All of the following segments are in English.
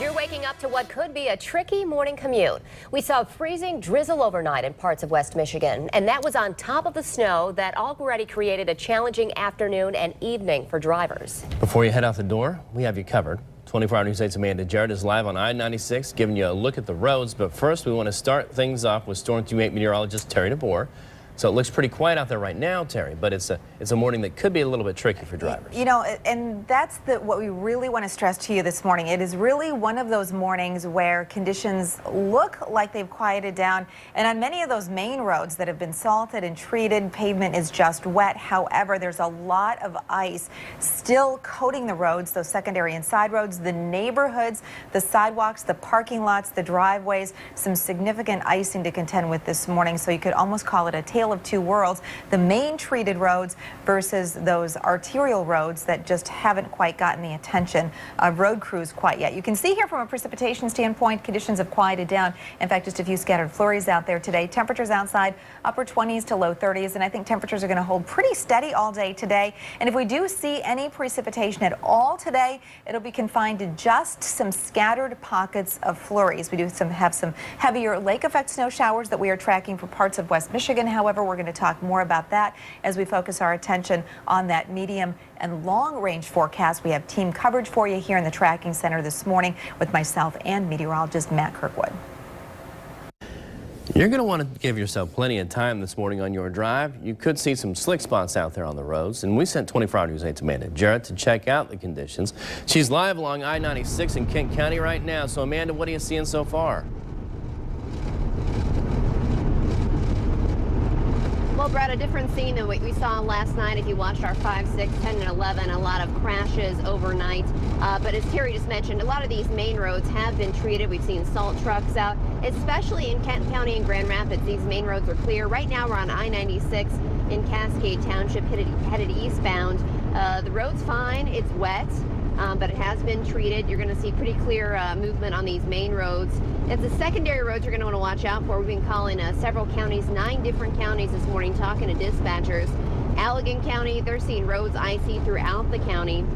You're waking up to what could be a tricky morning commute. We saw freezing drizzle overnight in parts of West Michigan, and that was on top of the snow that already created a challenging afternoon and evening for drivers. Before you head out the door, we have you covered. 24 Hour News 8's Amanda Jarrett is live on I-96, giving you a look at the roads. But first, we want to start things off with Storm Team 8 meteorologist Terry DeBoer. So it looks pretty quiet out there right now, Terry, but it's a morning that could be a little bit tricky for drivers. You know, and that's what we really want to stress to you this morning. It is really one of those mornings where conditions look like they've quieted down. And on many of those main roads that have been salted and treated, pavement is just wet. However, there's a lot of ice still coating the roads, those secondary and side roads, the neighborhoods, the sidewalks, the parking lots, the driveways. Some significant icing to contend with this morning. So you could almost call it a tale of two worlds, the main treated roads versus those arterial roads that just haven't quite gotten the attention of road crews quite yet. You can see here from a precipitation standpoint, conditions have quieted down. In fact, just a few scattered flurries out there today. Temperatures outside upper 20s to low 30s, and I think temperatures are going to hold pretty steady all day today. And if we do see any precipitation at all today, it'll be confined to just some scattered pockets of flurries. We do have some heavier lake effect snow showers that we are tracking for parts of West Michigan. However, we're going to talk more about that as we focus our attention on that medium and long range forecast. We have team coverage for you here in the tracking center this morning with myself and meteorologist Matt Kirkwood. You're going to want to give yourself plenty of time this morning on your drive. You could see some slick spots out there on the roads, and we sent 24 Hour News 8's Amanda Jarrett to check out the conditions. She's live along I-96 in Kent County right now. So Amanda, what are you seeing so far? Well, Brad, a different scene than what we saw last night. If you watched our 5, 6, 10, and 11, a lot of crashes overnight. But as Terry just mentioned, a lot of these main roads have been treated. We've seen salt trucks out, especially in Kent County and Grand Rapids. These main roads are clear. Right now, we're on I-96 in Cascade Township, headed eastbound. The road's fine. It's wet. But it has been treated. You're going to see pretty clear movement on these main roads. It's the secondary roads you're going to want to watch out for. We've been calling several counties, 9 different counties this morning, talking to dispatchers. Allegan County, they're seeing roads icy throughout the county.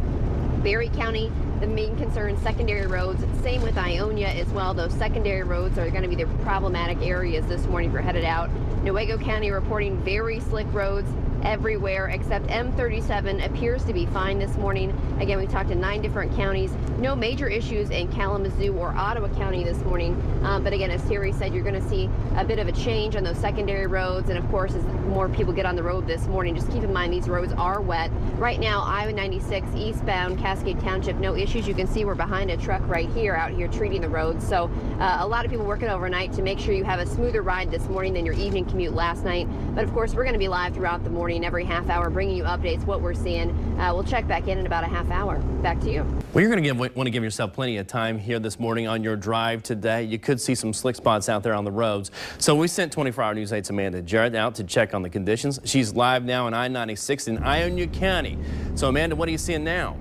Berry County, the main concern, secondary roads. Same with Ionia as well. Those secondary roads are going to be the problematic areas this morning if you're headed out. Newaygo County reporting very slick roads everywhere except M37 appears to be fine this morning. Again, we talked to 9 different counties. No major issues in Kalamazoo or Ottawa County this morning. But again, as Terry said, you're going to see a bit of a change on those secondary roads. And of course, as more people get on the road this morning, just keep in mind these roads are wet. Right now, I-96 eastbound Cascade Township, no issues. You can see we're behind a truck right here out here treating the roads. So a lot of people working overnight to make sure you have a smoother ride this morning than your evening commute last night. But of course, we're going to be live throughout the morning, every half hour, bringing you updates, what we're seeing. We'll check back in about a half hour. Back to you. Well, you're going to want to give yourself plenty of time here this morning on your drive today. You could see some slick spots out there on the roads. So we sent 24 Hour News 8's Amanda Jarrett out to check on the conditions. She's live now on I-96 in Ionia County. So Amanda, what are you seeing now?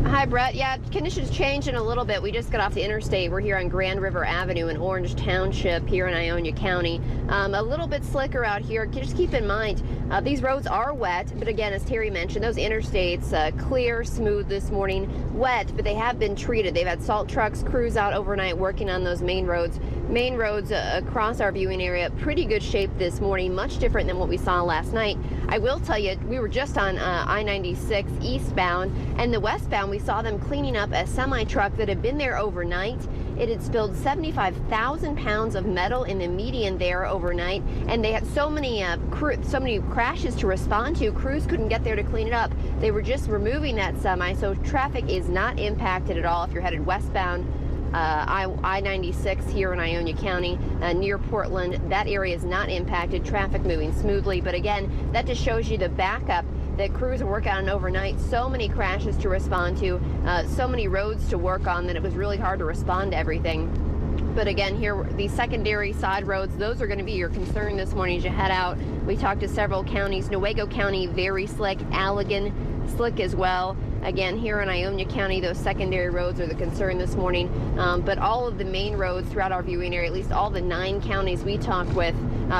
Hi, Brett. Yeah, conditions changing a little bit. We just got off the interstate. We're here on Grand River Avenue in Orange Township here in Ionia County. A little bit slicker out here. Just keep in mind, these roads are wet, but again, as Terry mentioned, those interstates clear, smooth this morning. Wet, but they have been treated. They've had salt trucks, crews out overnight working on those main roads. Main roads across our viewing area, pretty good shape this morning, much different than what we saw last night. I will tell you, we were just on I-96 eastbound, and the westbound, we saw them cleaning up a semi-truck that had been there overnight. It had spilled 75,000 pounds of metal in the median there overnight, and they had so many crashes to respond to. Crews couldn't get there to clean it up. They were just removing that semi, so traffic is not impacted at all if you're headed westbound. I-96 here in Ionia County near Portland, that area is not impacted. Traffic moving smoothly, but again, that just shows you the backup that crews are working on overnight. So many crashes to respond to, so many roads to work on that it was really hard to respond to everything. But again, here, these secondary side roads, those are going to be your concern this morning as you head out. We talked to several counties. Newaygo County, very slick. Allegan, slick as well. Again, here in Ionia County, those secondary roads are the concern this morning. But all of the main roads throughout our viewing area, at least all the 9 counties we talked with,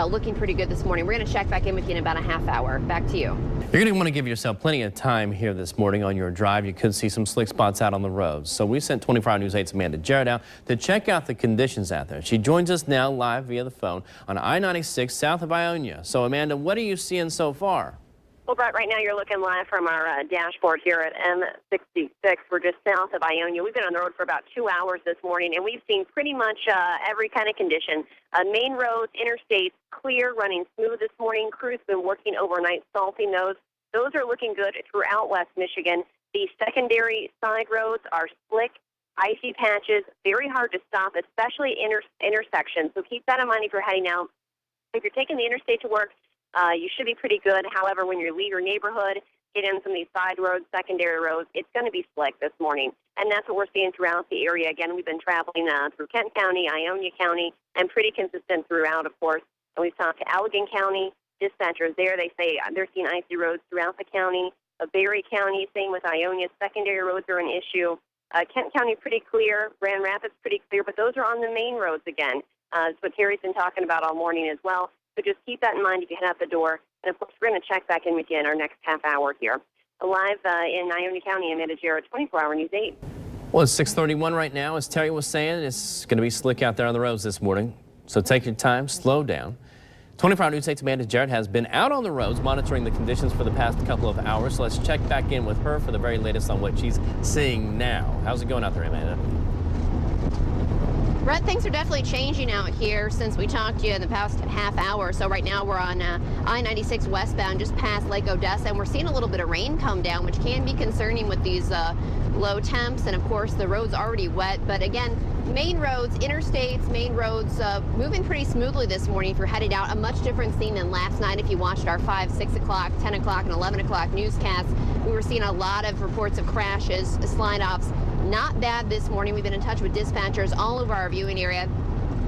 looking pretty good this morning. We're going to check back in with you in about a half hour. Back to you. You're going to want to give yourself plenty of time here this morning on your drive. You could see some slick spots out on the roads. So we sent 24-Hour News 8's Amanda Jarrett out to check out the conditions out there. She joins us now live via the phone on I-96 south of Ionia. So Amanda, what are you seeing so far? Well, Brett, right now you're looking live from our dashboard here at M66. We're just south of Ionia. We've been on the road for about 2 hours this morning, and we've seen pretty much every kind of condition. Main roads, interstates, clear, running smooth this morning. Crews been working overnight, salting those. Those are looking good throughout West Michigan. The secondary side roads are slick, icy patches, very hard to stop, especially intersections. So keep that in mind if you're heading out. If you're taking the interstate to work, you should be pretty good. However, when you leave your neighborhood, get in some of these side roads, secondary roads, it's going to be slick this morning. And that's what we're seeing throughout the area. Again, we've been traveling through Kent County, Ionia County, and pretty consistent throughout, of course. And we've talked to Allegan County dispatchers there. They say they're seeing icy roads throughout the county. Berry County, same with Ionia. Secondary roads are an issue. Kent County, pretty clear. Grand Rapids, pretty clear. But those are on the main roads again. That's what Terry's been talking about all morning as well. So just keep that in mind if you head out the door. And, of course, we're going to check back in with you in our next half hour here. Live in Ionia County, Amanda Jarrett, 24-Hour News 8. Well, it's 6:31 right now. As Terry was saying, it's going to be slick out there on the roads this morning. So take your time, slow down. 24-Hour News 8's Amanda Jarrett has been out on the roads monitoring the conditions for the past couple of hours. So let's check back in with her for the very latest on what she's seeing now. How's it going out there, Amanda? Brett, things are definitely changing out here since we talked to you in the past half hour. So right now we're on I-96 westbound just past Lake Odessa, and we're seeing a little bit of rain come down, which can be concerning with these low temps. And of course the road's already wet. But again, main roads, interstates, main roads moving pretty smoothly this morning if you're headed out. A much different scene than last night if you watched our 5, 6 o'clock, 10 o'clock, and 11 o'clock newscasts. We were seeing a lot of reports of crashes, slide-offs. Not bad this morning. We've been in touch with dispatchers all over our viewing area.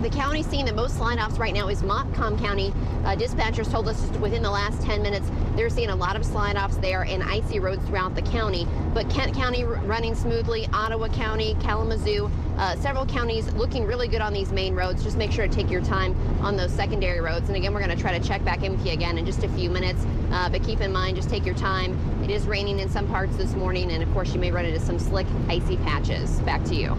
The county seeing the most slide-offs right now is Montcalm County. Dispatchers told us just within the last 10 minutes they're seeing a lot of slide-offs there and icy roads throughout the county. But Kent County running smoothly, Ottawa County, Kalamazoo, several counties looking really good on these main roads. Just make sure to take your time on those secondary roads. And again, we're going to try to check back in with you again in just a few minutes. But keep in mind, just take your time. It is raining in some parts this morning, and of course you may run into some slick, icy patches. Back to you.